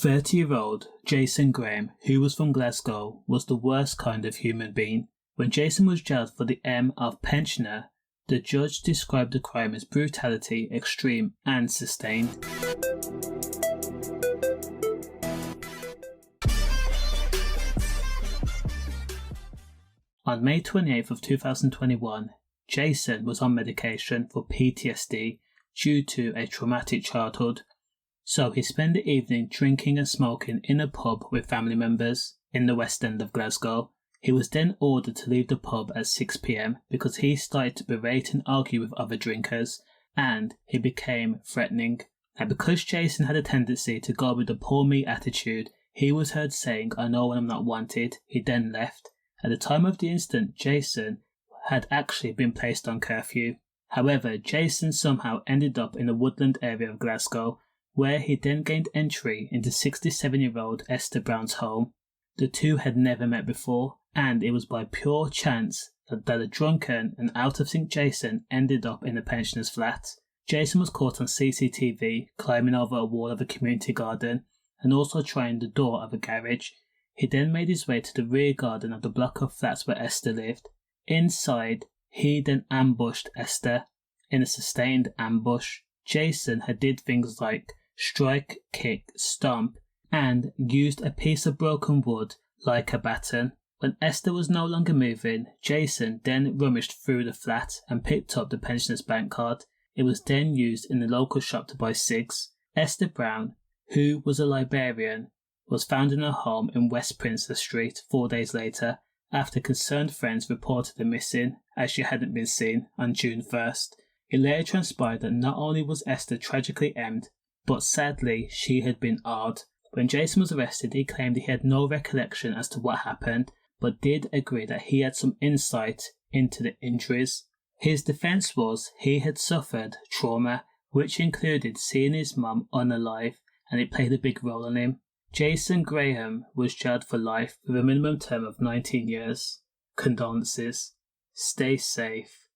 30-year-old Jason Graham, who was from Glasgow, was the worst kind of human being. When Jason was jailed for the M of pensioner, the judge described the crime as brutality, extreme and sustained. On May 28th of 2021, Jason was on medication for PTSD due to a traumatic childhood, so he spent the evening drinking and smoking in a pub with family members in the West End of Glasgow. He was then ordered to leave the pub at 6 p.m. because he started to berate and argue with other drinkers, and he became threatening. And because Jason had a tendency to go with the poor me attitude, he was heard saying, "I know when I'm not wanted." He then left. At the time of the incident, Jason had actually been placed on curfew. However, Jason somehow ended up in the woodland area of Glasgow, where he then gained entry into 67-year-old Esther Brown's home. The two had never met before, and it was by pure chance that a drunken and out-of-sync Jason ended up in the pensioner's flat. Jason was caught on CCTV climbing over a wall of a community garden and also trying the door of a garage. He then made his way to the rear garden of the block of flats where Esther lived. Inside, he then ambushed Esther. In a sustained ambush, Jason had did things like strike, kick, stomp, and used a piece of broken wood like a baton. When Esther was no longer moving, Jason then rummaged through the flat and picked up the pensioner's bank card. It was then used in the local shop to buy cigs. Esther Brown, who was a librarian, was found in her home in West Princess Street 4 days later after concerned friends reported her missing as she hadn't been seen on June 1st. It later transpired that not only was Esther tragically emmed, but sadly she had been odd. When Jason was arrested, he claimed he had no recollection as to what happened, but did agree that he had some insight into the injuries. His defence was he had suffered trauma, which included seeing his mum unalive, and it played a big role on him. Jason Graham was jailed for life with a minimum term of 19 years. Condolences. Stay safe.